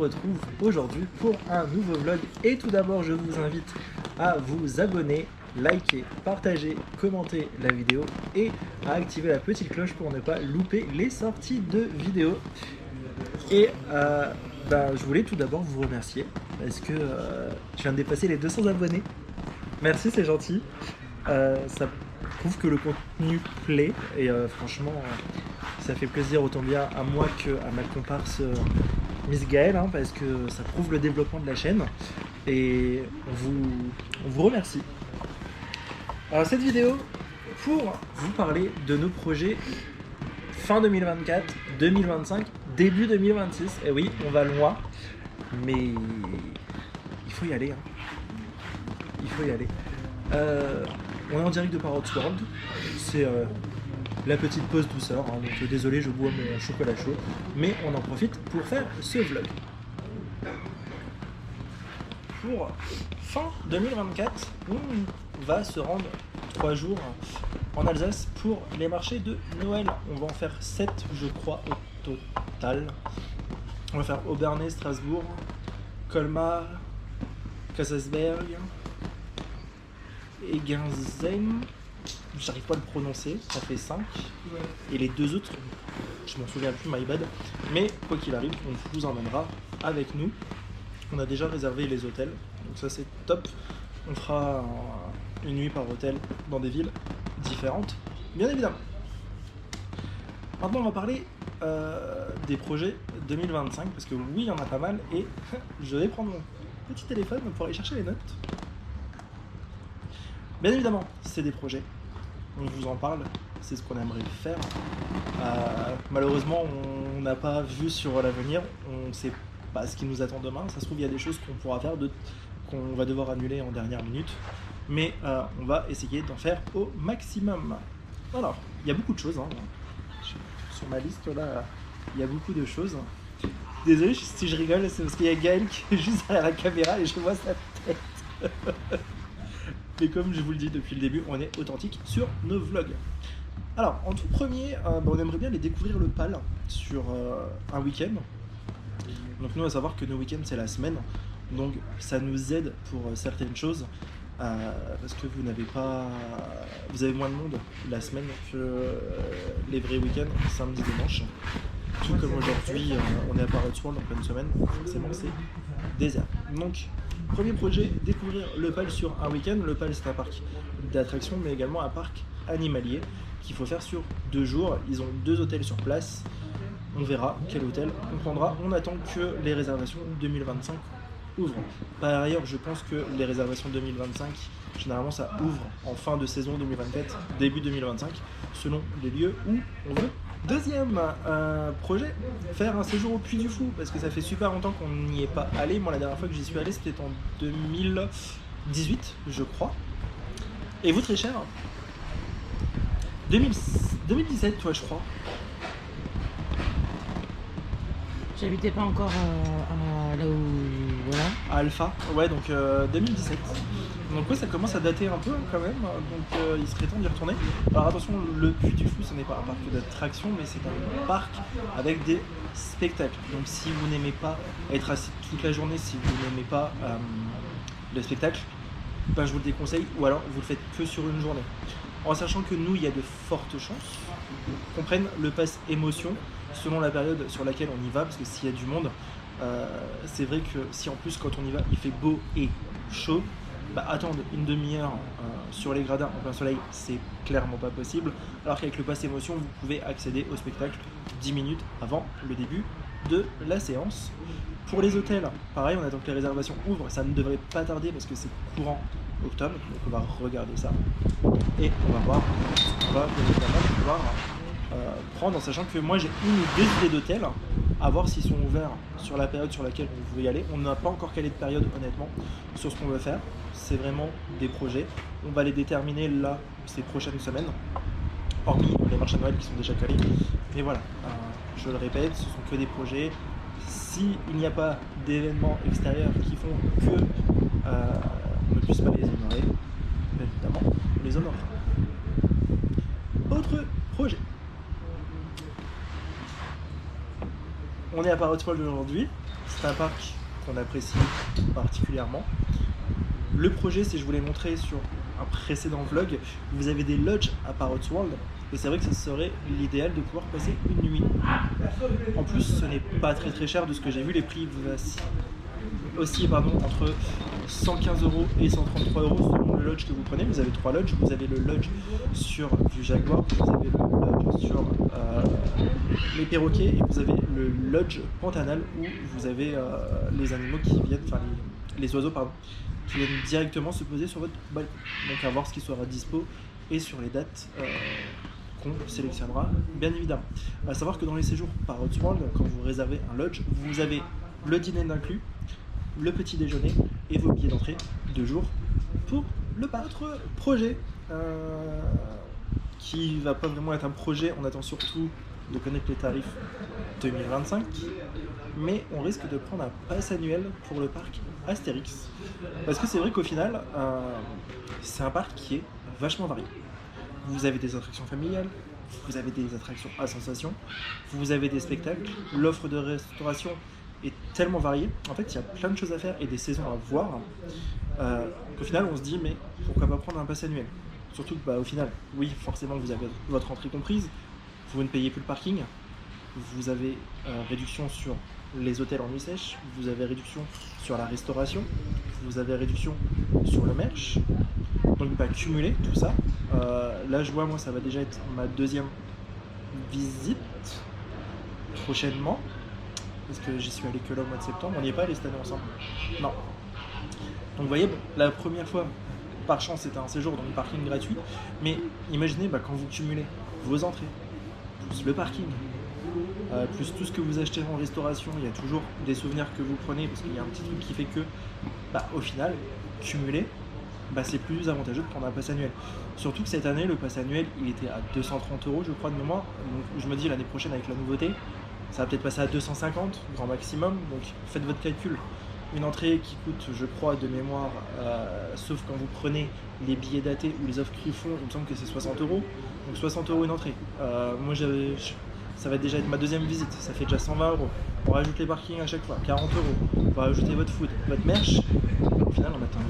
retrouve aujourd'hui pour un nouveau vlog. Et tout d'abord, je vous invite à vous abonner, liker, partager, commenter la vidéo et à activer la petite cloche pour ne pas louper les sorties de vidéos. Et je voulais tout d'abord vous remercier parce que je viens de dépasser les 200 abonnés. Merci, c'est gentil. Ça prouve que le contenu plaît et franchement ça fait plaisir autant bien à moi que à ma comparse Miss Gaëlle, parce que ça prouve le développement de la chaîne et on vous remercie. Alors cette vidéo pour vous parler de nos projets fin 2024, 2025, début 2026. Et oui, on va loin, mais il faut y aller. Il faut y aller. On est en direct de Parrots World. C'est la petite pause douceur. Donc désolé, je bois mon chocolat chaud, mais on en profite pour faire ce vlog. Pour fin 2024, on va se rendre 3 jours en Alsace pour les marchés de Noël. On va en faire 7, je crois, au total. On va faire Obernai, Strasbourg, Colmar, Kaisersberg, Egensheim. J'arrive pas à le prononcer, ça fait 5. Et les 2 autres, je m'en souviens plus, my bad. Mais quoi qu'il arrive, on vous emmènera avec nous. On a déjà réservé les hôtels, donc ça c'est top. On fera une nuit par hôtel dans des villes différentes, bien évidemment. Maintenant on va parler des projets 2025, parce que oui, il y en a pas mal, et je vais prendre mon petit téléphone pour aller chercher les notes. Bien évidemment, c'est des projets, on vous en parle, c'est ce qu'on aimerait faire. Malheureusement, on n'a pas vu sur l'avenir, on sait pas ce qui nous attend demain. Ça se trouve, il y a des choses qu'on pourra faire, d'autres qu'on va devoir annuler en dernière minute, mais on va essayer d'en faire au maximum. Alors, il y a beaucoup de choses, sur ma liste là, il y a beaucoup de choses. Désolé si je rigole, c'est parce qu'il y a Gaëlle qui est juste derrière la caméra et je vois sa tête. Mais comme je vous le dis depuis le début, on est authentique sur nos vlogs. Alors, en tout premier, on aimerait bien aller découvrir le PAL sur un week-end. Donc nous, à savoir que nos week-ends, c'est la semaine. Donc ça nous aide pour certaines choses. Parce que vous avez moins de monde la semaine que les vrais week-ends, samedi, dimanche. Tout comme aujourd'hui, on est à Parrots World en pleine semaine. Forcément, c'est désert. Donc, premier projet, découvrir le PAL sur un week-end. Le PAL, c'est un parc d'attractions, mais également un parc animalier qu'il faut faire sur 2 jours. Ils ont 2 hôtels sur place. On verra quel hôtel on prendra. On attend que les réservations 2025 ouvrent. Par ailleurs, je pense que les réservations 2025, généralement, ça ouvre en fin de saison 2024, début 2025, selon les lieux où on veut. Deuxième projet, faire un séjour au Puy du Fou, parce que ça fait super longtemps qu'on n'y est pas allé. Moi, la dernière fois que j'y suis allé, c'était en 2018, je crois. Et vous, très cher, 2017, toi, je crois. J'habitais pas encore là où... Voilà. À Alpha, ouais, donc 2017. Donc ouais, ça commence à dater un peu quand même, donc il serait temps d'y retourner. Alors attention, le Puy du Fou, ce n'est pas un parc d'attractions, mais c'est un parc avec des spectacles. Donc si vous n'aimez pas être assis toute la journée, si vous n'aimez pas le spectacle, je vous le déconseille, ou alors vous le faites que sur une journée. En sachant que nous, il y a de fortes chances qu'on prenne le pass émotion selon la période sur laquelle on y va, parce que s'il y a du monde, c'est vrai que si en plus quand on y va il fait beau et chaud, attendre une demi-heure sur les gradins en plein soleil, c'est clairement pas possible, alors qu'avec le pass émotion vous pouvez accéder au spectacle 10 minutes avant le début de la séance. Pour les hôtels, pareil, on attend que les réservations ouvrent, ça ne devrait pas tarder parce que c'est courant octobre, donc on va regarder ça et on va voir, on va pouvoir prendre, en sachant que moi j'ai une ou 2 idées d'hôtels à voir s'ils sont ouverts sur la période sur laquelle on veut y aller. On n'a pas encore calé de période honnêtement sur ce qu'on veut faire, c'est vraiment des projets, on va les déterminer là ces prochaines semaines, hormis les marchés de Noël qui sont déjà calés, mais voilà, je le répète, ce sont que des projets. S'il n'y a pas d'événements extérieurs qui font que on ne puisse pas les honorer, bien évidemment on les honorera. Autre projet, on est à Parrots World aujourd'hui, c'est un parc qu'on apprécie particulièrement. Le projet, si je vous l'ai montré sur un précédent vlog, vous avez des lodges à Parrots World, et c'est vrai que ce serait l'idéal de pouvoir passer une nuit. En plus, ce n'est pas très cher de ce que j'ai vu, les prix aussi entre 115 € et 133 € selon le lodge que vous prenez. Vous avez 3 lodges, vous avez le lodge sur du Jaguar, vous avez le lodge sur les perroquets, et vous avez le lodge Pantanal où vous avez les animaux qui viennent, enfin les oiseaux pardon, qui viennent directement se poser sur votre balcon. Donc à voir ce qui sera dispo et sur les dates qu'on sélectionnera bien évidemment. À savoir que dans les séjours Parrots World, quand vous réservez un lodge, vous avez le dîner inclus, le petit déjeuner et vos billets d'entrée 2 jours pour votre projet qui va pas vraiment être un projet. On attend surtout de connaître les tarifs 2025, mais on risque de prendre un pass annuel pour le parc Astérix parce que c'est vrai qu'au final c'est un parc qui est vachement varié. Vous avez des attractions familiales, vous avez des attractions à sensations, vous avez des spectacles, l'offre de restauration est tellement variée. En fait, il y a plein de choses à faire et des saisons à voir qu'au final, on se dit, mais pourquoi pas prendre un pass annuel? Surtout que, au final, oui, forcément, vous avez votre entrée comprise, vous ne payez plus le parking, vous avez réduction sur les hôtels en nuit sèche, vous avez réduction sur la restauration, vous avez réduction sur le merch. Donc, cumuler tout ça. Là, je vois, moi, ça va déjà être ma 2e visite prochainement. Parce que j'y suis allé que là au mois de septembre, on n'y est pas allé cette année ensemble. Non. Donc vous voyez, la première fois, par chance, c'était un séjour dans le parking gratuit. Mais imaginez quand vous cumulez vos entrées, plus le parking, plus tout ce que vous achetez en restauration, il y a toujours des souvenirs que vous prenez, parce qu'il y a un petit truc qui fait que, au final, cumuler, c'est plus avantageux de prendre un pass annuel. Surtout que cette année, le pass annuel, il était à 230 € je crois de mémoire. Donc je me dis l'année prochaine avec la nouveauté, ça va peut-être passer à 250 grand maximum, donc faites votre calcul. Une entrée qui coûte, je crois, de mémoire, sauf quand vous prenez les billets datés ou les offres Griffon, il me semble que c'est 60 €. Donc 60 € une entrée. Moi, ça va déjà être ma 2e visite, ça fait déjà 120 €. On rajoute les parkings à chaque fois, 40 €. On va rajouter votre food, votre merch. Au final, on atteint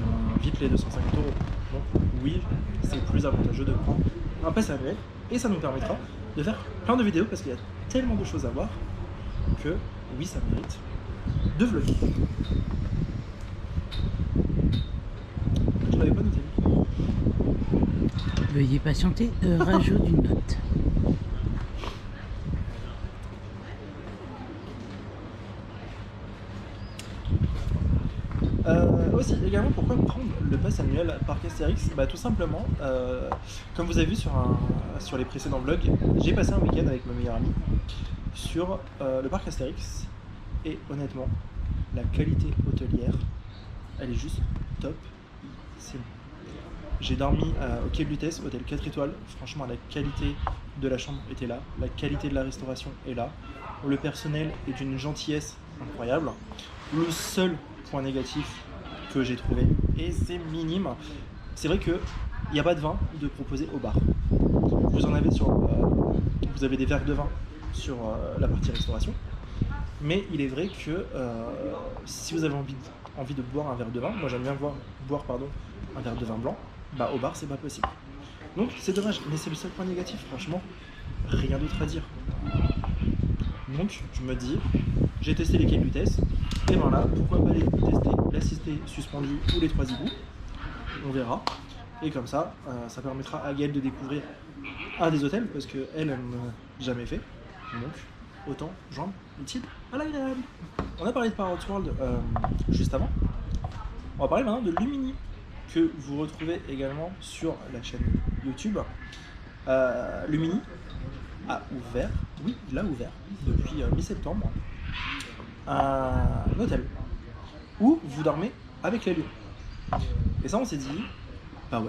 vite les 250 €. Donc oui, c'est plus avantageux de prendre un pass annuel, et ça nous permettra de faire plein de vidéos parce qu'il y a tellement de choses à voir que oui, ça mérite de vlogger. Je l'avais pas noté. Veuillez patienter, rajout d'une note. Aussi, également, pourquoi prendre le pass annuel Parc Astérix? Tout simplement, comme vous avez vu sur les précédents vlogs, j'ai passé un week-end avec ma meilleure amie sur le parc Astérix, et honnêtement, la qualité hôtelière, elle est juste top. J'ai dormi au Quai de Lutèce, hôtel 4 étoiles. Franchement, la qualité de la chambre était là, la qualité de la restauration est là, le personnel est d'une gentillesse incroyable. Le seul point négatif que j'ai trouvé, et c'est minime, c'est vrai qu'il n'y a pas de vin de proposer au bar. Vous en avez vous avez des verres de vin sur la partie restauration, mais il est vrai que si vous avez envie de boire un verre de vin, moi j'aime bien boire un verre de vin blanc, au bar c'est pas possible. Donc c'est dommage, mais c'est le seul point négatif, franchement, rien d'autre à dire. Donc je me dis, j'ai testé les Quai de Lutèce, et voilà, pourquoi pas aller tester la Cité Suspendue ou les 3 Hiboux, on verra. Et comme ça, ça permettra à Gaëlle de découvrir un des hôtels, parce qu'elle n'a jamais fait, donc autant joindre utile à l'agréable. On a parlé de Parrots World juste avant, on va parler maintenant de Lumini, que vous retrouvez également sur la chaîne YouTube. Lumini a ouvert, il a ouvert depuis mi-septembre, un hôtel où vous dormez avec les lions. Et ça, on s'est dit, ouais,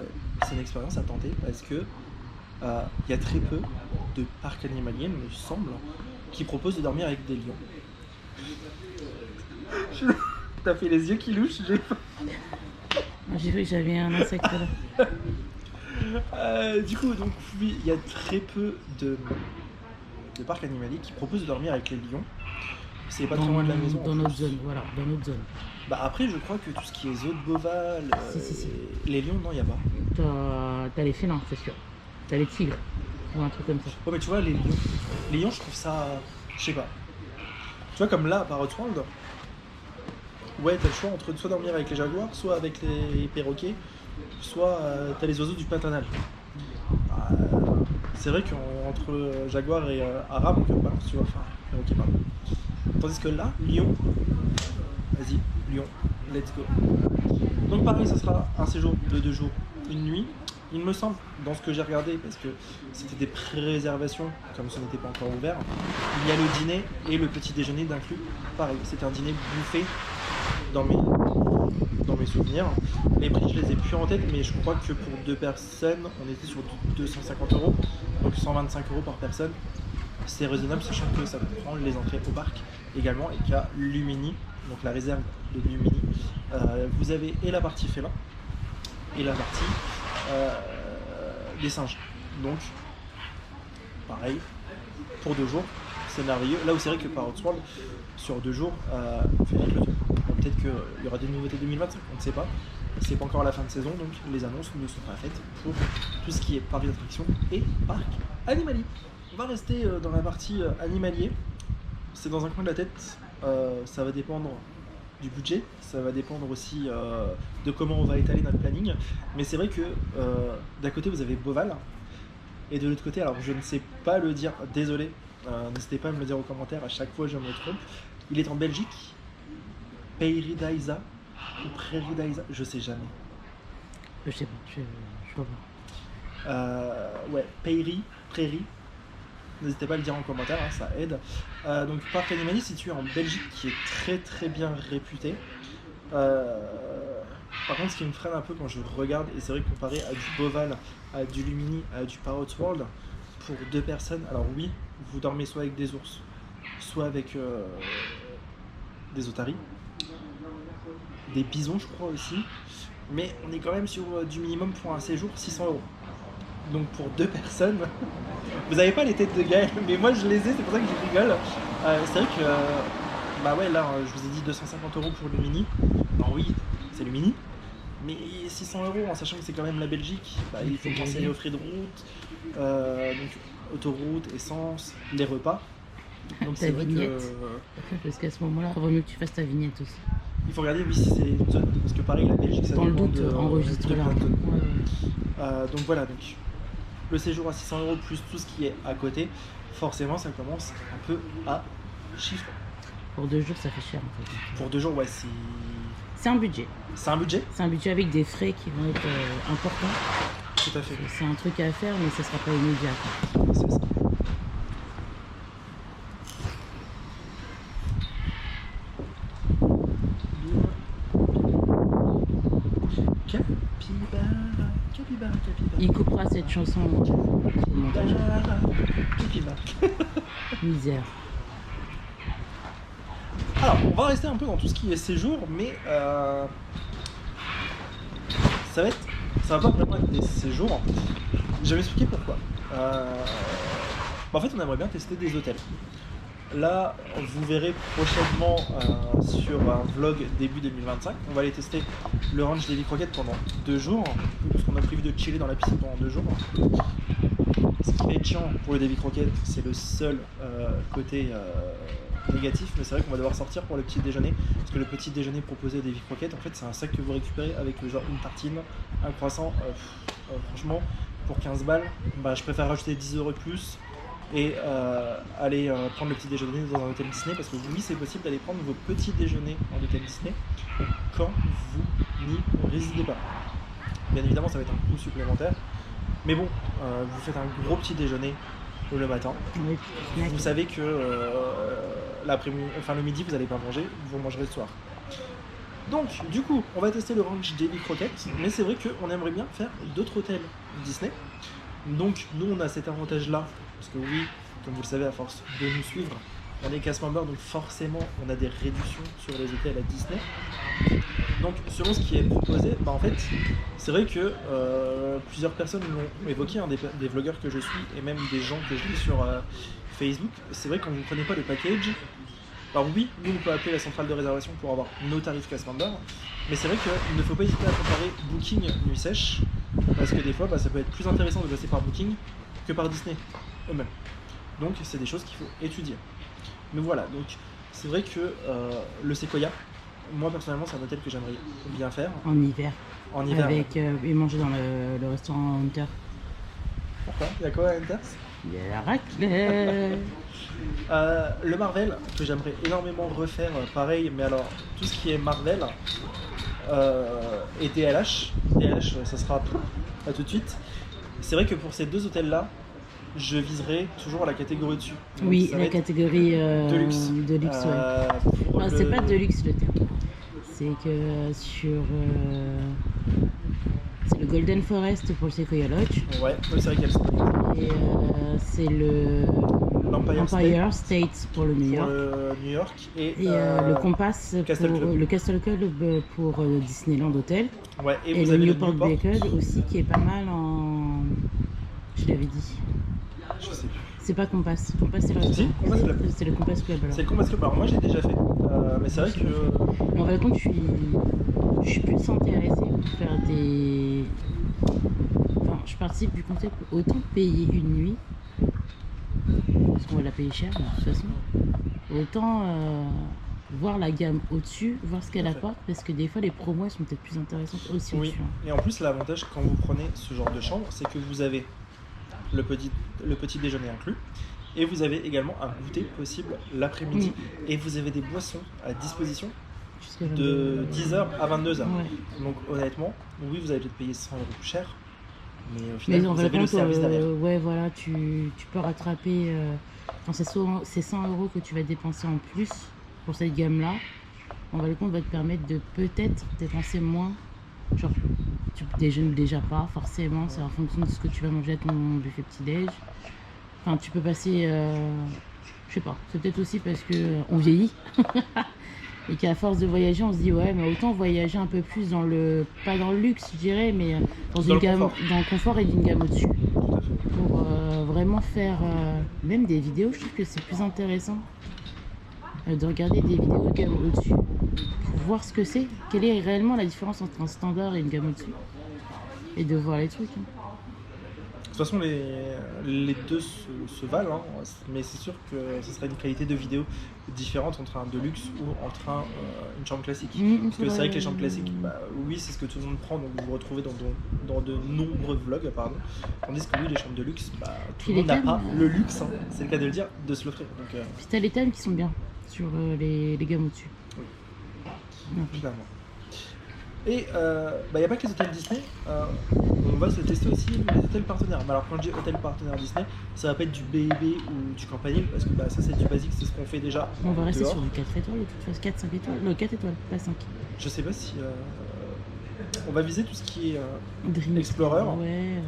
c'est une expérience à tenter parce que il y a très peu de parcs animaliers, il me semble, qui proposent de dormir avec des lions. T'as fait les yeux qui louchent, J'ai vu que j'avais un insecte là. Du coup, donc oui, il y a très peu de parcs animaliers qui proposent de dormir avec les lions. c'est pas très loin de la maison. Dans notre zone, voilà, dans notre zone. Bah après, je crois que tout ce qui est zoo de Beauval, Si. les lions, non, il n'y a pas. T'as les félins, c'est sûr. T'as les tigres, ou un truc comme ça. Ouais, mais tu vois, les lions, je trouve ça. Je sais pas. Tu vois, comme là, par World, ouais, t'as le choix entre soit dormir avec les jaguars, soit avec les perroquets, soit t'as les oiseaux du Pantanal. C'est vrai qu'entre jaguar et arabe, on peut pas, tu vois, enfin, perroquet, pardon. Tandis que là, lion, vas-y, lion, let's go. Donc pareil, ça sera un séjour de 2 jours, 1 nuit. Il me semble, dans ce que j'ai regardé, parce que c'était des pré-réservations, comme ce n'était pas encore ouvert, il y a le dîner et le petit déjeuner d'inclus. Pareil, c'était un dîner buffet dans mes souvenirs. Les prix, je les ai plus en tête, mais je crois que pour 2 personnes, on était sur 250 €, donc 125 € par personne. C'est raisonnable, sachant que ça comprend les entrées au parc également, et qu'à Lumini, donc la réserve de Lumini, vous avez et la partie félin et la partie des singes. Donc, pareil, pour 2 jours, c'est merveilleux. Là où c'est vrai que par World, sur 2 jours, on fait vite le tour. Peut-être qu'il y aura des nouveautés 2025, on ne sait pas. C'est pas encore la fin de saison, donc les annonces ne sont pas faites pour tout ce qui est parc d'attraction et parc animalier. On va rester dans la partie animalier. C'est dans un coin de la tête. Ça va dépendre du budget, ça va dépendre aussi de comment on va étaler notre planning. Mais c'est vrai que d'un côté vous avez Beauval et de l'autre côté, alors je ne sais pas le dire, désolé, n'hésitez pas à me le dire aux commentaires, à chaque fois je me trompe. Il est en Belgique, Pairie d'Aïza ou Prairie d'Aïza, je sais jamais. Je sais pas, je vois pas. Ouais, Prairie. N'hésitez pas à le dire en commentaire, hein, ça aide. Donc parc animalier situé en Belgique qui est très très bien réputé. Par contre, ce qui me freine un peu quand je regarde, et c'est vrai que comparé à du Beauval, à du Lumini, à du Parrot World, pour 2 personnes, alors oui, vous dormez soit avec des ours, soit avec des otaries, des bisons je crois aussi, mais on est quand même sur du minimum pour un séjour 600 €. Donc pour 2 personnes, vous avez pas les têtes de Gaël, mais moi je les ai, c'est pour ça que je rigole. C'est vrai que, bah ouais, là je vous ai dit 250 € pour le mini. Alors oui, c'est le mini, mais 600 € en sachant que c'est quand même la Belgique, bah, il faut penser aux frais de route, donc autoroute, essence, les repas. Donc c'est vrai que. Parce qu'à ce moment-là, il vaut mieux que tu fasses ta vignette aussi. Il faut regarder, oui, si c'est une zone, parce que pareil, la Belgique, ça dans le dépend doute, de enregistre là. plein de zones. Ouais. Donc voilà, donc le séjour à 600 € plus tout ce qui est à côté, forcément ça commence un peu à chiffrer. Pour 2 jours, ça fait cher en fait. Pour 2 jours, ouais, c'est un budget. C'est un budget. C'est un budget avec des frais qui vont être importants. Tout à fait. C'est un truc à faire, mais ça sera pas immédiat, quoi. C'est ça. Capybara. Il coupera cette chanson sur le montage. Capybara. Misère. Alors, on va rester un peu dans tout ce qui est séjour, mais ça va pas vraiment être des séjours. Je vais m'expliquer pourquoi. En fait, on aimerait bien tester des hôtels. Là, vous verrez prochainement sur un vlog début 2025. On va aller tester le ranch Davy Crockett pendant 2 jours, parce qu'on a prévu de chiller dans la piscine pendant 2 jours. Ce qui va être chiant pour le Davy Crockett, c'est le seul côté négatif, mais c'est vrai qu'on va devoir sortir pour le petit déjeuner, parce que le petit déjeuner proposé au Davy Crockett, en fait, c'est un sac que vous récupérez avec genre une tartine, un croissant. Franchement, pour 15 balles, bah, je préfère rajouter 10 € de plus et aller prendre le petit déjeuner dans un hôtel Disney, parce que oui, c'est possible d'aller prendre vos petits déjeuners en hôtel Disney quand vous n'y résidez pas. Bien évidemment, ça va être un coût supplémentaire, mais bon, vous faites un gros petit déjeuner le matin. Oui, vous savez que le midi, vous n'allez pas manger, vous mangerez le soir. Donc, du coup, on va tester le ranch Davy Crockett, mais c'est vrai qu'on aimerait bien faire d'autres hôtels Disney. Donc, nous, on a cet avantage-là, parce que oui, comme vous le savez, à force de nous suivre, on est cast member, donc forcément, on a des réductions sur les hôtels à Disney. Donc, selon ce qui est proposé, bah, en fait, c'est vrai que plusieurs personnes l'ont évoqué, hein, des vlogueurs que je suis, et même des gens que je lis sur Facebook. C'est vrai que quand vous ne prenez pas le package, Alors oui, nous on peut appeler la centrale de réservation pour avoir nos tarifs class member, mais c'est vrai qu'il ne faut pas hésiter à comparer Booking Nuit Sèche, parce que des fois ça peut être plus intéressant de passer par Booking que par Disney eux-mêmes. Donc c'est des choses qu'il faut étudier. Mais voilà, donc c'est vrai que le Sequoia, moi personnellement c'est un hôtel que j'aimerais bien faire En hiver. en hiver. Avec, et manger dans le restaurant Hunter. Pourquoi? Il y a quoi à Enders? Il y a la raclette. Le Marvel, que j'aimerais énormément refaire, pareil, mais alors tout ce qui est Marvel et DLH, ça sera à tout de suite. C'est vrai que pour ces deux hôtels-là, je viserai toujours la catégorie dessus. Donc, Oui, ça va la être catégorie Deluxe. ouais. Pour Non, le- c'est pas Deluxe le terme. C'est que sur. C'est le Golden Forest pour le Sequoia Lodge. Ouais, oui, c'est vrai qu'il y a le Et c'est le l'Empire Empire State pour le New pour York. le New York et, Et le Compass Castle pour Club. le Castle Club pour Disneyland Hotel. ouais, et Et vous le avez Newport le Newport. Beacon aussi qui est pas mal en. Je l'avais dit. Je sais plus. C'est pas Compass. Compass c'est le Si, restaurant. Compass Club. C'est le Compass Club alors. C'est le Compass Club. Alors moi j'ai déjà fait, mais c'est vrai que Mais en fin de compte, je suis plus intéressée pour faire des. Enfin, je participe du concept autant payer une nuit, parce qu'on va la payer cher de toute façon, autant voir la gamme au-dessus, voir ce qu'elle Tout à fait. apporte, parce que des fois les promos elles sont peut-être plus intéressantes aussi oui. au-dessus. Hein. Et en plus l'avantage quand vous prenez ce genre de chambre, c'est que vous avez le petit déjeuner inclus. Et vous avez également un goûter possible l'après-midi. Et vous avez des boissons à disposition Jusqu'à de 10h à 22h. Ouais. Donc honnêtement, oui, vous allez peut-être payer 100 € plus cher, mais au final, Mais en vous fin de avez le compte, service derrière. ouais, voilà, tu peux rattraper. Quand c'est 100 € que tu vas dépenser en plus pour cette gamme-là, en fin de compte, va te permettre de peut-être dépenser moins. Genre, tu déjeunes déjà pas, forcément, c'est en fonction de ce que tu vas manger à ton buffet petit-déj. Enfin, tu peux passer. Je sais pas, c'est peut-être aussi parce que on vieillit. Et qu'à force de voyager, on se dit ouais, mais autant voyager un peu plus dans le, pas dans le luxe, je dirais, mais dans Dans une le gamme, confort. dans le confort et d'une gamme au-dessus, Tout à fait. pour vraiment faire même des vidéos. Je trouve que c'est plus intéressant de regarder des vidéos de gamme au-dessus, pour voir ce que c'est, quelle est réellement la différence entre un standard et une gamme au-dessus, et de voir les trucs. Hein. De toute façon, les deux se valent, hein, mais c'est sûr que ce sera une qualité de vidéo différente entre un Deluxe ou entre une chambre classique. Parce que c'est vrai que les chambres classiques, oui, c'est ce que tout le monde prend, donc vous vous retrouvez dans de nombreux vlogs, pardon. Tandis que oui, les chambres de luxe, tout Puis le monde les n'a pas thèmes, le luxe, hein, c'est le cas de le dire, de se l'offrir. Donc, Puis t'as les thèmes qui sont bien sur les gammes au-dessus. Oui. Ouais. finalement. Et il n'y a pas que les hôtels Disney, on va se tester aussi les hôtels partenaires. Mais alors quand je dis hôtel partenaire Disney, ça va pas être du B&B ou du Campanile, parce que ça c'est du basique, c'est ce qu'on fait déjà. On va rester dehors. sur du 4 étoiles de toute façon, 4, 5 étoiles. Non, 4 étoiles, pas 5. Je sais pas si on va viser tout ce qui est Dream Explorer. Ouais,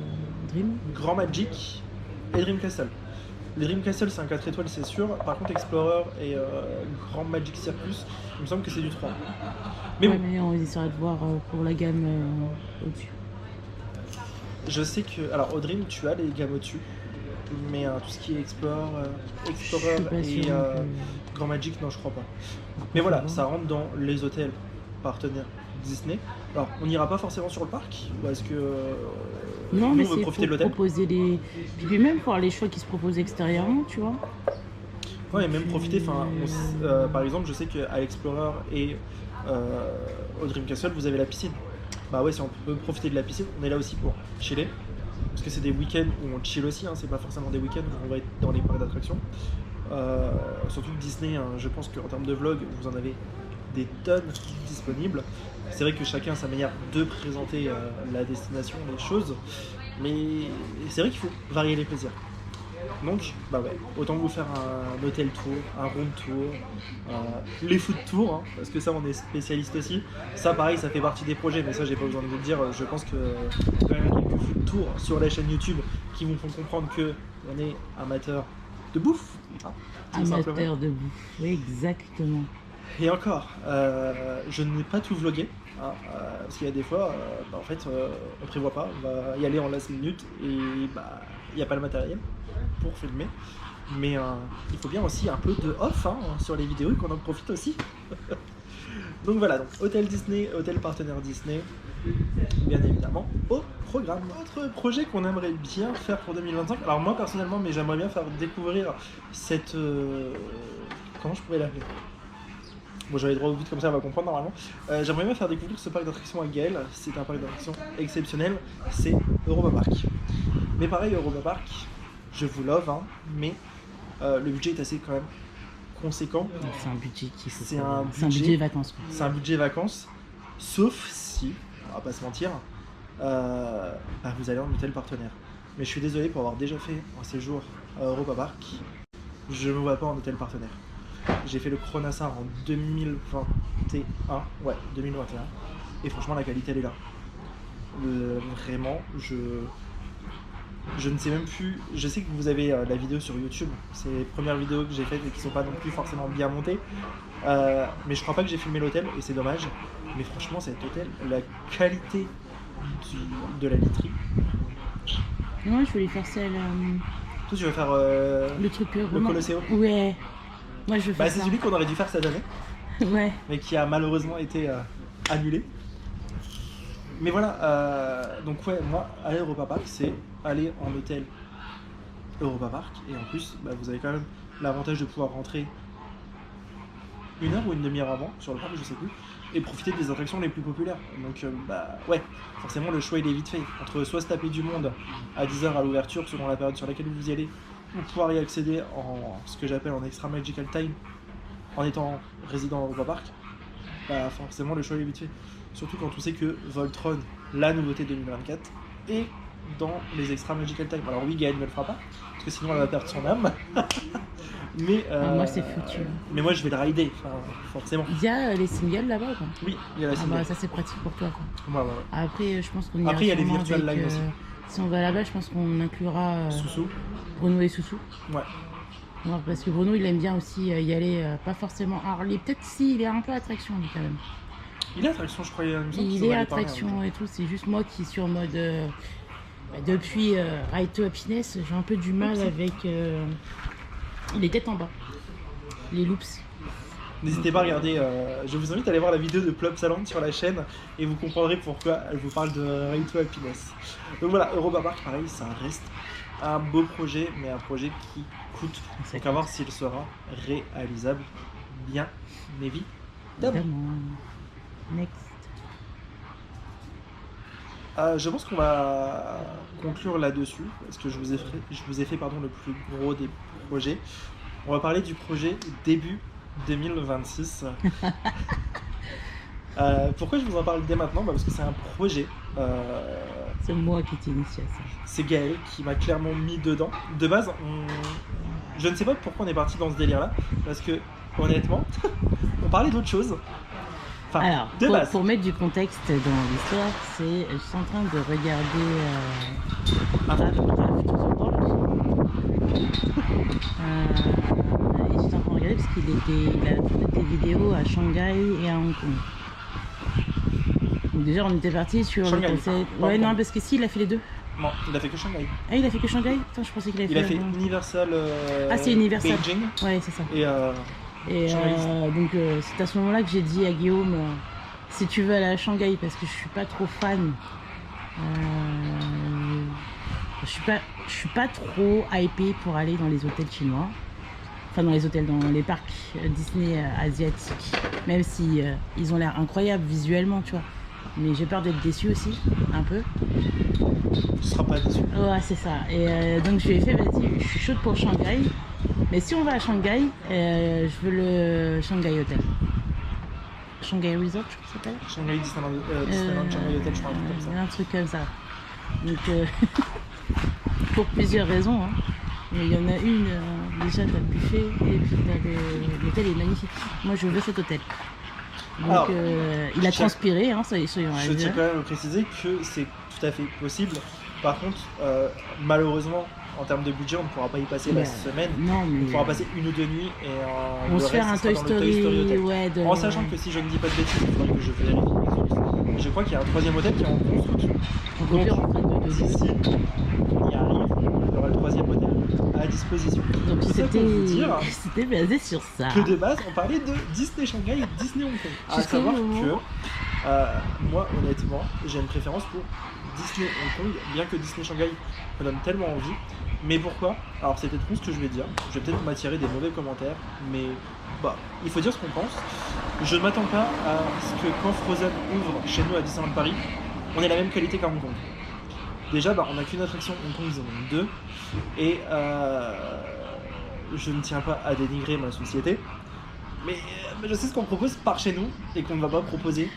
Dream. Grand Magic et Dream Castle. Les Dream Castle c'est un 4 étoiles c'est sûr, par contre Explorer et Grand Magic Circus, il me semble que c'est du 3. Mais Ouais, bon, mais on essaiera de voir pour la gamme au-dessus. je sais que, alors au Dream tu as les gammes au-dessus, mais tout ce qui est Explorer Je suis pas et sûre non plus. Grand Magic, non je crois pas. Mais voilà, Faut ça voir. rentre dans les hôtels partenaires Disney. Alors on n'ira pas forcément sur le parc, parce que Non, nous mais on veut c'est profiter de pour l'hôtel. proposer les. Puis même voir les choix qui se proposent extérieurement, tu vois. Ouais, et même profiter, par exemple, je sais qu'à l'Explorer et au Dream Castle, vous avez la piscine. Bah ouais, si on peut profiter de la piscine, on est là aussi pour chiller. Parce que c'est des week-ends où on chill aussi, hein, c'est pas forcément des week-ends où on va être dans les parcs d'attractions. Surtout que Disney, hein, je pense qu'en termes de vlog, vous en avez des tonnes disponibles. C'est vrai que chacun a sa manière de présenter la destination, les choses, mais c'est vrai qu'il faut varier les plaisirs. Donc, autant vous faire un hôtel tour, un room tour, les food tours, hein, parce que ça on est spécialiste aussi. Ça pareil, ça fait partie des projets, mais ça j'ai pas besoin de vous le dire. Je pense que quand même quelques food tours sur la chaîne YouTube qui vous font comprendre que on est amateur de bouffe, hein, tout simplement. Amateur de bouffe. Oui, exactement. Et encore, je n'ai pas tout vlogué, hein, parce qu'il y a des fois, en fait, on prévoit pas, on va y aller en last minute et il n'y a pas le matériel pour filmer. Mais il faut bien aussi un peu de off hein, sur les vidéos et qu'on en profite aussi. Donc voilà, donc hôtel Disney, hôtel partenaire Disney, bien évidemment, au programme. Autre projet qu'on aimerait bien faire pour 2025, alors moi personnellement, mais j'aimerais bien faire découvrir cette... comment je pourrais l'appeler? Bon, j'avais droit au but comme ça, on va comprendre normalement. J'aimerais bien faire découvrir ce parc d'attractions à Gaël. C'est un parc d'attractions exceptionnel, c'est Europa Park. Mais pareil, Europa Park, je vous love, hein, mais le budget est assez quand même conséquent. C'est un budget qui C'est un budget vacances. Quoi. C'est un budget vacances, sauf si, on va pas se mentir, vous allez en hôtel partenaire. Mais je suis désolé pour avoir déjà fait un séjour à Europa Park, je ne me vois pas en hôtel partenaire. J'ai fait le Chronassa en 2021, ouais, 2021, et franchement la qualité elle est là. Vraiment, je ne sais même plus, je sais que vous avez la vidéo sur YouTube, c'est les premières vidéos que j'ai faites et qui sont pas non plus forcément bien montées, mais je crois pas que j'ai filmé l'hôtel et c'est dommage, mais franchement cet hôtel, la qualité de la literie. Moi je voulais faire celle... Toi tu veux faire le truc le Colosseo? Ouais, moi je veux faire ça. C'est celui qu'on aurait dû faire cette année, ouais. Mais qui a malheureusement été annulé. Mais voilà, donc ouais, moi, aller Europa Park, c'est aller en hôtel Europa Park, et en plus, vous avez quand même l'avantage de pouvoir rentrer 1 heure ou une demi-heure avant sur le parc, je sais plus, et profiter des attractions les plus populaires. Donc ouais, forcément le choix il est vite fait, entre soit se taper du monde à 10h à l'ouverture, selon la période sur laquelle vous y allez, ou pouvoir y accéder en ce que j'appelle en extra magical time, en étant résident à Europa Park, forcément le choix il est vite fait. Surtout quand on sait que Voltron, la nouveauté 2024, est dans les extra magical time. Alors oui, Gaël ne le fera pas, parce que sinon elle va perdre son âme. Mais moi c'est foutu. Mais moi je vais le rider, forcément. Il y a les singles là-bas quoi. Oui, il y a la single. Ça c'est pratique pour toi quoi. Ouais. Après je pense qu'on Après il y a les virtual line aussi. Si on va là-bas, je pense qu'on inclura Soussou. Bruno et Soussou. Ouais. Parce que Bruno il aime bien aussi y aller, pas forcément. Alors peut-être si il est un peu attraction lui quand même. Il est attraction, je croyais. Il est attraction et tout, c'est juste moi qui suis en mode. Depuis Ride to Happiness, j'ai un peu du mal avec les têtes en bas, les loops. N'hésitez pas à regarder, je vous invite à aller voir la vidéo de Plop Saland sur la chaîne et vous comprendrez pourquoi elle vous parle de Ride to Happiness. Donc voilà, Europa Park, pareil, ça reste un beau projet, mais un projet qui coûte. Donc à voir s'il sera réalisable, bien évidemment. Next. Je pense qu'on va conclure là-dessus, parce que je vous ai fait le plus gros des projets. On va parler du projet début 2026. Pourquoi je vous en parle dès maintenant? Parce que c'est un projet. C'est moi qui t'initie à ça. C'est Gaël qui m'a clairement mis dedans. De base, je ne sais pas pourquoi on est parti dans ce délire-là, parce que honnêtement, on parlait d'autre chose. Enfin, alors, pour mettre du contexte dans l'histoire, je suis en train de regarder et je suis en train de regarder parce qu'il a tourné des vidéos à Shanghai et à Hong Kong. Donc déjà on était parti sur Shanghai. Le concept. Ouais non parce que si il a fait les deux. Non, il a fait que Shanghai. Ah il a fait que Shanghai? Putain je pensais qu'il avait fait. Il a fait Universal. C'est Universal. Beijing. Ouais c'est ça. Et donc c'est à ce moment-là que j'ai dit à Guillaume si tu veux aller à Shanghai parce que je suis pas trop fan. Je suis pas trop hypée pour aller dans les hôtels chinois. Enfin dans les parcs Disney asiatiques. Même si ils ont l'air incroyables visuellement, tu vois. Mais j'ai peur d'être déçue aussi, un peu. Tu seras pas déçu. Ouais, c'est ça. Et donc je lui ai fait, vas-y, je suis chaude pour Shanghai. Mais si on va à Shanghai, je veux le Shanghai Hotel. Shanghai Resort, je crois que ça s'appelle. Shanghai Disneyland Shanghai Hotel, je crois, un truc comme ça. Un truc comme ça. Donc, pour plusieurs raisons. Hein. Mais il y en a une, déjà t'as le buffet et puis l'hôtel est magnifique. Moi je veux cet hôtel. Donc alors, il a transpiré, hein, soyons je tiens quand même à préciser que c'est tout à fait possible. Par contre, malheureusement, en termes de budget, on ne pourra pas y passer la semaine. Non, mais... On pourra passer 1 ou 2 nuits et on se fait un Toy Story Hotel. Ouais, en sachant que si je ne dis pas de bêtises, il faudrait que je vérifie. Je crois qu'il y a un 3e hôtel qui est en construction. Donc, si il y arrive, il y aura le 3e hôtel à disposition. Donc Tout ça pour vous dire c'était basé sur ça. que de base, on parlait de Disney Shanghai et de Disney Hong Kong. À Jusqu'au savoir moment. que moi, honnêtement, j'ai une préférence pour Disney Hong Kong, bien que Disney Shanghai me donne tellement envie. Mais pourquoi? Alors c'est peut-être ce que je vais dire. Je vais peut-être m'attirer des mauvais commentaires, mais bah, il faut dire ce qu'on pense. Je ne m'attends pas à ce que quand Frozen ouvre chez nous à Disneyland Paris, on ait la même qualité qu'à Hong Kong. Déjà, bah, on n'a qu'une attraction, Hong Kong ils en ont deux, et je ne tiens pas à dénigrer ma société, mais je sais ce qu'on propose par chez nous et qu'on ne va pas proposer.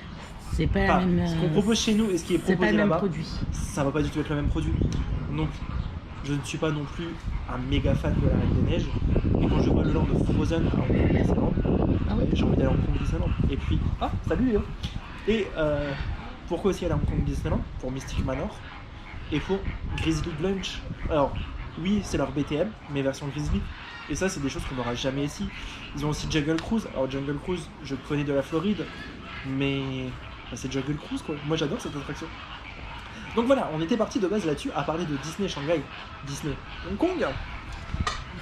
C'est pas la même. Ce qu'on propose chez nous et ce qui est C'est pas proposé le même là-bas, produit. ça va pas du tout être le même produit. Donc, je ne suis pas non plus un méga fan de la Reine des Neiges, et quand je vois le land de Frozen à Hong Kong Disneyland, Ah oui. j'ai envie d'aller à Hong Kong Disneyland. Et puis, salut Léo. Et pourquoi aussi aller à Hong Kong Disneyland? Pour Mystic Manor et pour Grizzly Lunch. Alors, oui, c'est leur BTM, mais version Grizzly. Et ça, c'est des choses qu'on n'aura jamais ici. Ils ont aussi Jungle Cruise. Alors, Jungle Cruise, je connais de la Floride, mais bah, c'est Jungle Cruise quoi. Moi, j'adore cette attraction. Donc voilà, on était parti de base là-dessus à parler de Disney Shanghai, Disney Hong Kong.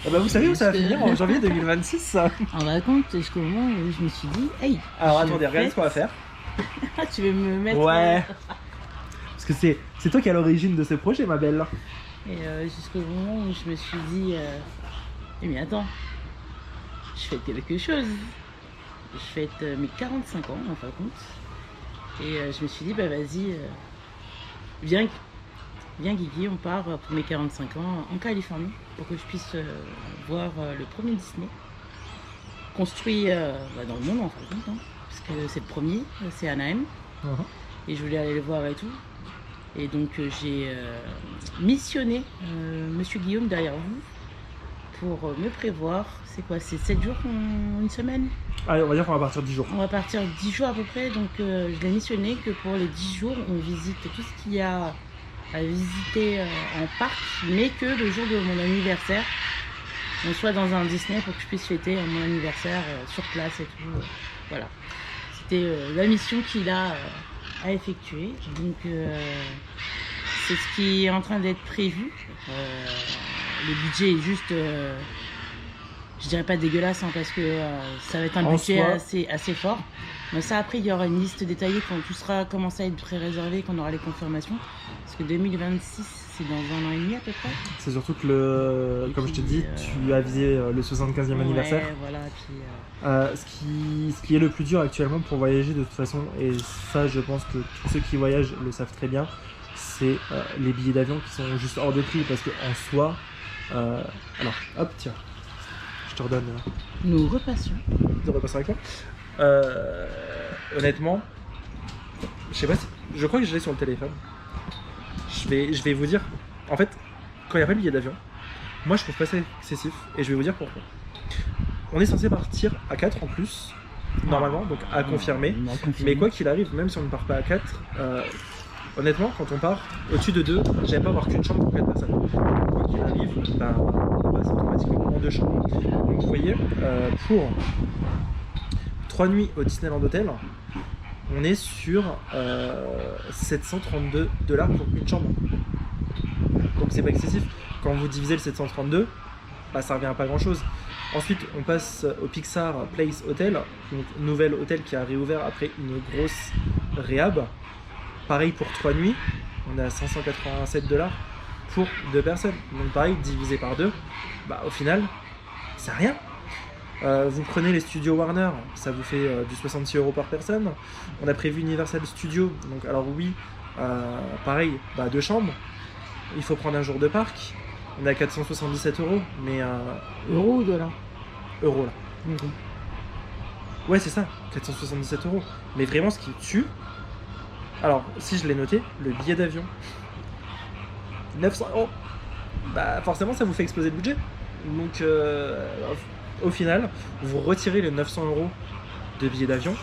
Et bah, vous savez où ça va finir en janvier 2026 ça. En raconte jusqu'au moment où je me suis dit, hey. Alors je attendez, regardez fais- ce qu'on va faire. Tu veux me mettre. Ouais. Parce que c'est toi qui es à l'origine de ce projet, ma belle. Et jusqu'au moment où je me suis dit, eh mais attends, je fais quelque chose. Je fête mes 45 ans en fin de compte. Et je me suis dit, bah vas-y, viens Guigui, on part pour mes 45 ans en Californie pour que je puisse voir le premier Disney construit dans le monde en fin de compte, hein, parce que c'est le premier, c'est Anaheim. Et je voulais aller le voir et tout. Et donc j'ai missionné Monsieur Guillaume derrière vous pour me prévoir. C'est quoi? C'est 7 jours, une semaine? Allez, on va dire qu'on va partir 10 jours. On va partir 10 jours à peu près. Donc je l'ai missionné que pour les 10 jours, on visite tout ce qu'il y a à visiter en parc, mais que le jour de mon anniversaire, on soit dans un Disney pour que je puisse fêter mon anniversaire sur place et tout. Voilà. C'était la mission qu'il a à effectuer. Donc c'est ce qui est en train d'être prévu. Le budget est juste, je dirais pas dégueulasse, hein, parce que ça va être un En budget soi. assez fort. Mais ça, après, il y aura une liste détaillée quand tout sera commencé à être pré-réservé, qu'on aura les confirmations. Parce que 2026, c'est dans un an et demi à peu près. C'est surtout que, Et comme je te puis, dis, tu as visé le 75e anniversaire. Ouais, voilà. Puis, Ce qui est le plus dur actuellement pour voyager de toute façon, et ça je pense que tous ceux qui voyagent le savent très bien, c'est les billets d'avion qui sont juste hors de prix, parce qu'en soi, alors hop tiens, je te redonne, nous repassions. de repasser avec moi. Honnêtement, je sais pas si, je crois que je l'ai sur le téléphone. Je vais vous dire, en fait, quand il n'y a pas de billet d'avion, moi je trouve pas ça excessif, et je vais vous dire pourquoi. On est censé partir à 4 en plus, normalement, donc à confirmer. Mais quoi qu'il arrive, même si on ne part pas à 4, honnêtement, quand on part au-dessus de 2, j'aime pas avoir qu'une chambre pour 4 personnes. Quoi qu'il arrive, ben, on passe automatiquement en 2 chambres. Donc vous voyez, pour 3 nuits au Disneyland Hotel, on est sur 732$ pour une chambre. Donc c'est pas excessif. Quand vous divisez le 732, bah, ça revient à pas grand chose. Ensuite, on passe au Pixar Place Hotel, donc nouvel hôtel qui a réouvert après une grosse réhab. Pareil pour 3 nuits, on est à 587$ pour 2 personnes. Donc pareil, divisé par 2, bah, au final, c'est rien. Vous prenez les studios Warner, ça vous fait du 66€ par personne. On a prévu Universal Studios, donc alors oui, pareil, bah, 2 chambres. Il faut prendre un jour de parc. On est à 477€, mais Euros ou dollars? euros là. Euros. Ouais, c'est ça, 477€. Mais vraiment, ce qui tue. Alors, si je l'ai noté, le billet d'avion, 900€. Bah, forcément, ça vous fait exploser le budget. Donc, au final, vous retirez les 900€ de billets d'avion.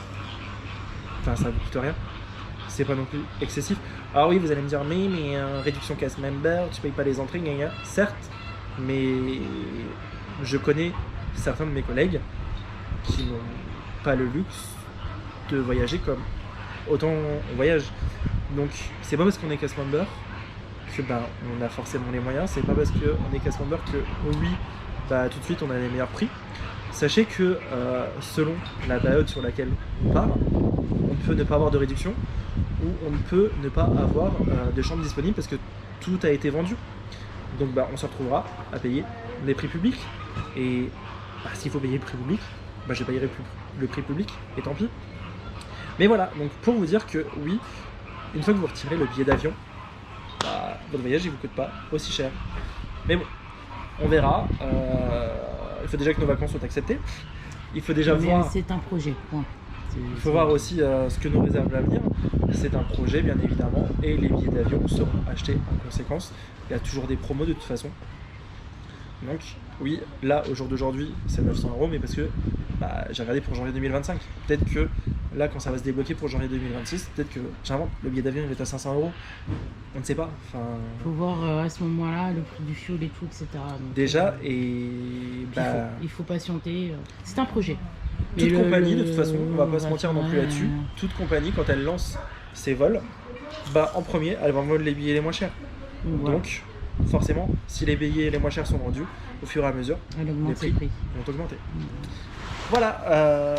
Enfin, ça vous coûte rien. C'est pas non plus excessif. Alors oui, vous allez me dire, mais réduction cast member, tu payes pas les entrées, gna gna. Certes, mais je connais certains de mes collègues qui n'ont pas le luxe de voyager comme autant on voyage. Donc c'est pas parce qu'on est cast member que on a forcément les moyens. C'est pas parce qu'on est casse member que oui, tout de suite on a les meilleurs prix. Sachez que selon la période sur laquelle on part, on peut ne pas avoir de réduction ou on ne peut ne pas avoir de chambre disponible parce que tout a été vendu. Donc on se retrouvera à payer les prix publics. Et s'il faut payer le prix public, je payerai le prix public et tant pis. Mais voilà, donc pour vous dire que oui, une fois que vous retirez le billet d'avion, votre voyage il vous coûte pas aussi cher. Mais bon, on verra. Il faut déjà que nos vacances soient acceptées. Il faut déjà voir. C'est un projet, point. Il faut voir aussi ce que nous réserve l'avenir. C'est un projet, bien évidemment, et les billets d'avion seront achetés en conséquence. Il y a toujours des promos de toute façon. Donc, oui, là, au jour d'aujourd'hui, c'est 900 €, mais parce que j'ai regardé pour janvier 2025. Peut-être que là, quand ça va se débloquer pour janvier 2026, peut-être que, j'invente, le billet d'avion il va être à 500 €. On ne sait pas. Faut voir à ce moment-là le prix du fioul et tout, etc. Donc, déjà, il faut patienter. C'est un projet. Toute compagnie, de toute façon, on va pas se mentir non plus là-dessus, toute compagnie, quand elle lance ses vols, en premier, elle va vendre les billets les moins chers. Voilà. Donc, forcément, si les billets les moins chers sont vendus, au fur et à mesure, les prix vont augmenter. Voilà,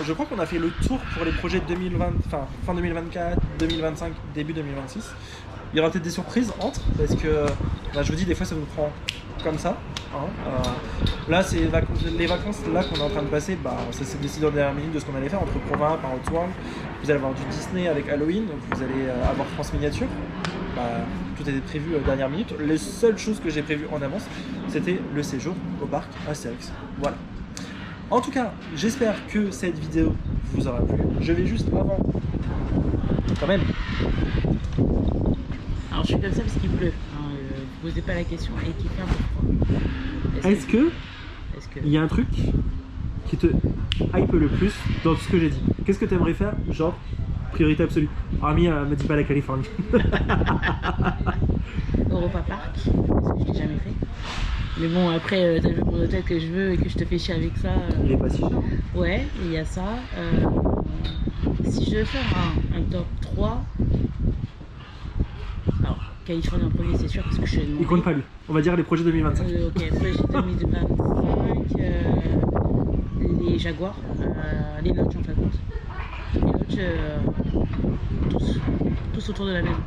je crois qu'on a fait le tour pour les projets de fin 2024, 2025, début 2026. Il y aura peut-être des surprises entre, parce que je vous dis, des fois ça nous prend comme ça. Là, c'est les vacances là qu'on est en train de passer, ça s'est décidé en dernière minute de ce qu'on allait faire entre Provins, par Outworld. Vous allez avoir du Disney avec Halloween, vous allez avoir France Miniature. Tout était prévu dernière minute. Les seules choses que j'ai prévues en avance, c'était le séjour au parc Astérix. Voilà. En tout cas, j'espère que cette vidéo vous aura plu. Je vais juste avant, quand même. Alors je suis comme ça parce qu'il pleut. Ne posez pas la question et qu'il fait un peu froid. Est-ce que il y a un truc qui te hype le plus dans tout ce que j'ai dit? Qu'est-ce que tu aimerais faire? Genre, priorité absolue. Armi, me dis pas la Californie. Europa Park, parce que je l'ai jamais fait. Mais bon, après, t'as vu mon hôtel que je veux et que je te fais chier avec ça. Il est pas si cher. Ouais, il y a ça. Si je devais faire un top 3, alors Californie en premier, c'est sûr, parce que je suis demandé. Il compte pas lui. On va dire les projets 2025. Ok, projet 2025, les Jaguars, les Lodges en fin de compte. Les Lodges, tous autour de la maison.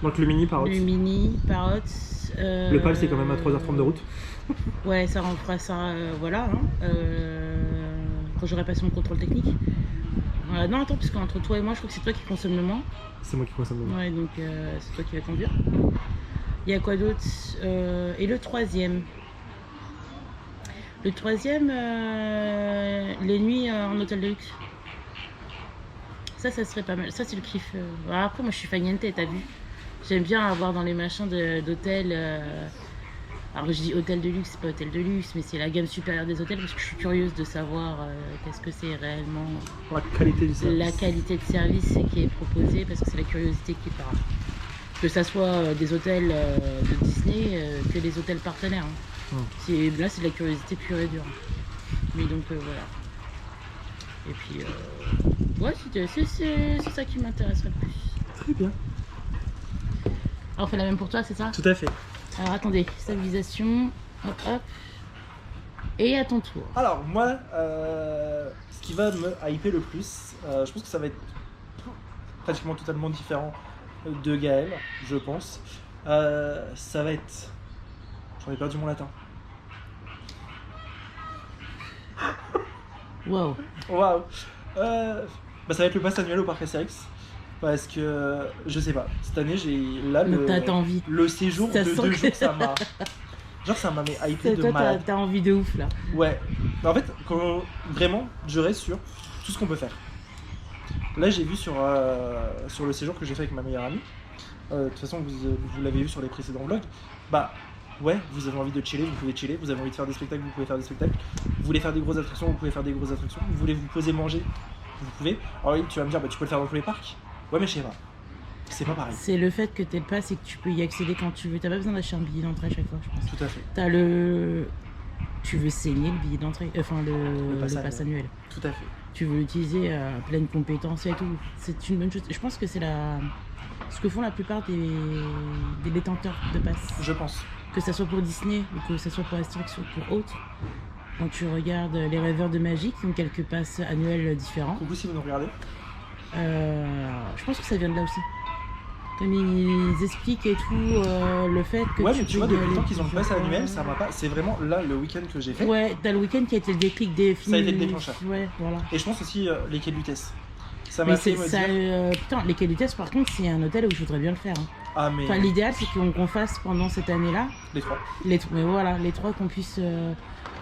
Donc le mini Parrot. Le mini Parrot. Le PAL c'est quand même à 3h30 de route. Ouais, ça fera ça, voilà. Quand j'aurai passé mon contrôle technique. Non, attends, parce qu'entre toi et moi, je crois que c'est toi qui consomme le moins. C'est moi qui consomme le moins. Ouais, donc c'est toi qui vas conduire. Il y a quoi d'autre? Et le troisième. Le troisième, les nuits en hôtel de luxe. Ça serait pas mal. Ça, c'est le kiff. Après, moi, je suis fagnente, t'as vu. J'aime bien avoir dans les machins d'hôtel. Alors, je dis hôtel de luxe, c'est pas hôtel de luxe, mais c'est la gamme supérieure des hôtels parce que je suis curieuse de savoir qu'est-ce que c'est réellement. La qualité du service. La qualité de service qui est proposée parce que c'est la curiosité qui parle. Que ça soit des hôtels de Disney que des hôtels partenaires. Là, c'est de la curiosité pure et dure. Mais donc, voilà. Et puis, ouais, c'est ça qui m'intéresserait le plus. Très bien. Alors, on fait la même pour toi, c'est ça? Tout à fait. Alors, attendez, stabilisation, hop, hop. Et à ton tour. Alors, moi, ce qui va me hyper le plus, je pense que ça va être pratiquement totalement différent de Gaël, je pense. Ça va être... J'en ai perdu mon latin. Waouh. Waouh. Ça va être le pass annuel au parc Astérix. Parce que, je sais pas, cette année, j'ai là le séjour de 2 jours, ça m'a... Genre, ça m'a hypé de malade. T'as envie de ouf, là. Ouais. En fait, vraiment, je reste sur tout ce qu'on peut faire. Là, j'ai vu sur le séjour que j'ai fait avec ma meilleure amie. De toute façon, vous l'avez vu sur les précédents vlogs. Ouais, vous avez envie de chiller, vous pouvez chiller. Vous avez envie de faire des spectacles, vous pouvez faire des spectacles. Vous voulez faire des grosses attractions, vous pouvez faire des grosses attractions. Vous voulez vous poser manger, vous pouvez. Alors oui, tu vas me dire, tu peux le faire dans tous les parcs. Ouais, mais je sais pas. C'est pas pareil. C'est le fait que t'aies le pass et que tu peux y accéder quand tu veux. T'as pas besoin d'acheter un billet d'entrée à chaque fois, je pense. Tout à fait. Tu veux saigner le billet d'entrée, le pass annuel. Tout à fait. Tu veux l'utiliser à pleine compétence et tout. C'est une bonne chose. Je pense que c'est ce que font la plupart des détenteurs de passes. Je pense. Que ce soit pour Disney ou que ce soit pour Astérix ou pour autres. Quand tu regardes les rêveurs de magie qui ont quelques passes annuelles différents. Coucou si vous nous regardez. Je pense que ça vient de là aussi. Comme ils expliquent et tout, le fait que. Ouais, mais tu vois, depuis le temps qu'ils ont le pass annuel, ça m'a pas. C'est vraiment là le week-end que j'ai fait. Ouais, t'as le week-end qui a été le déclic des films. Ça a été le déclencheur. Ouais, voilà. Et je pense aussi les quais du Tess. Ça Mais m'a fait c'est me ça. dire. Putain, les quais du Test, par contre, c'est un hôtel où je voudrais bien le faire. Hein. Ah, mais. Enfin, l'idéal, c'est qu'on fasse pendant cette année-là. Les 3. Mais voilà, les 3 qu'on puisse.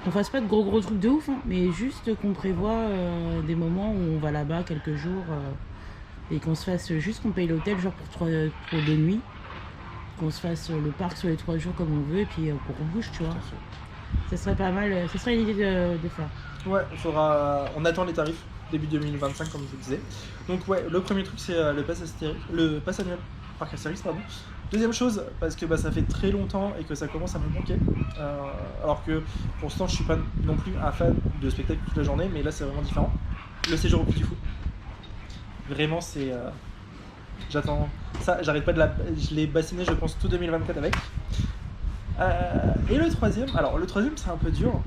Qu'on fasse pas de gros trucs de ouf, hein, mais juste qu'on prévoit des moments où on va là-bas quelques jours et qu'on se fasse juste qu'on paye l'hôtel genre pour 2 nuits, qu'on se fasse le parc sur les 3 jours comme on veut et puis qu'on bouge, tu vois. Ça serait pas mal, ça serait une idée de faire. Ouais, il faudra. On attend les tarifs début 2025 comme je vous disais. Donc ouais, le premier truc c'est le pass annuel parc Astérix, pardon. Deuxième chose, parce que ça fait très longtemps et que ça commence à me manquer. Alors que pour l'instant je suis pas non plus un fan de spectacle toute la journée, mais là c'est vraiment différent. Le séjour au Puy du Fou. Vraiment c'est. J'attends ça, j'arrête pas je l'ai bassiné je pense tout 2024 avec. Et le troisième c'est un peu dur.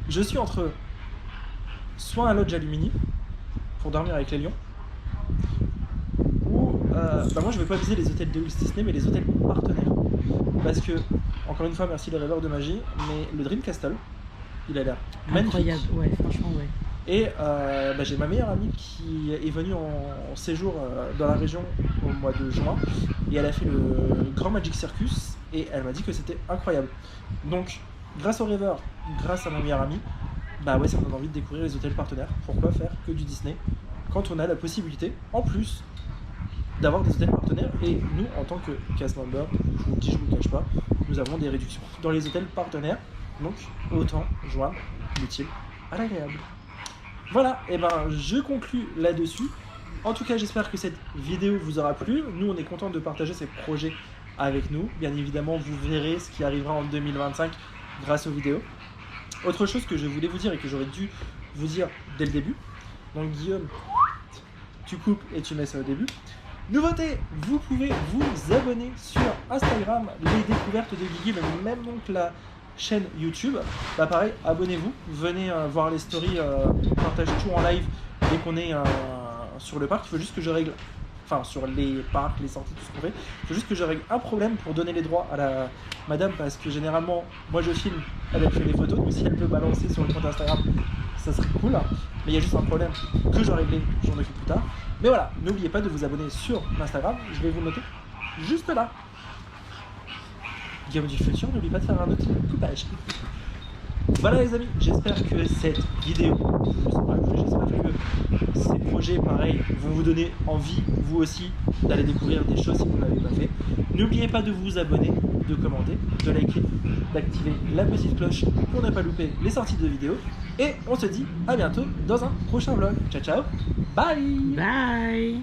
Je suis entre soit un lodge Alumini pour dormir avec les lions, ou moi je vais pas viser les hôtels de Walt Disney mais les hôtels partenaires. Parce que, encore une fois, merci les rêveurs de magie, mais le Dream Castle, il a l'air magnifique. Incroyable, ouais, franchement, ouais. Et j'ai ma meilleure amie qui est venue en séjour dans la région au mois de juin, et elle a fait le Grand Magic Circus, et elle m'a dit que c'était incroyable. Donc, grâce aux rêveurs, grâce à ma meilleure amie, ça me donne envie de découvrir les hôtels partenaires. Pourquoi faire que du Disney quand on a la possibilité, en plus, d'avoir des hôtels partenaires. Et nous, en tant que cast member, je vous le dis, je vous le cache pas, nous avons des réductions dans les hôtels partenaires. Donc, autant joindre l'utile à l'agréable. Voilà, et je conclus là-dessus. En tout cas, j'espère que cette vidéo vous aura plu. Nous, on est content de partager ces projets avec nous. Bien évidemment, vous verrez ce qui arrivera en 2025 grâce aux vidéos. Autre chose que je voulais vous dire et que j'aurais dû vous dire dès le début. Donc Guillaume, tu coupes et tu mets ça au début. Nouveauté, vous pouvez vous abonner sur Instagram, les découvertes de Guigui, mais même donc la chaîne YouTube. Pareil, abonnez-vous, venez voir les stories, on partage tout en live dès qu'on est sur le parc. Il faut juste que je règle, sur les parcs, les sorties, tout ce qu'on fait, il faut juste que je règle un problème pour donner les droits à la madame, parce que généralement, moi je filme, elle fait les photos, donc si elle peut balancer sur le compte Instagram, ça serait cool. Mais il y a juste un problème que je règle, j'en occupe plus tard. Mais voilà, n'oubliez pas de vous abonner sur Instagram, je vais vous noter juste là. Guillaume du futur, n'oublie pas de faire un autre coupage. Voilà les amis, j'espère que cette vidéo vous aura plu, j'espère que ces projets pareil vont vous donner envie, vous aussi, d'aller découvrir des choses si vous ne l'avez pas fait. N'oubliez pas de vous abonner, de commenter, de liker, d'activer la petite cloche pour ne pas louper les sorties de vidéos. Et on se dit à bientôt dans un prochain vlog. Ciao ciao, bye. Bye.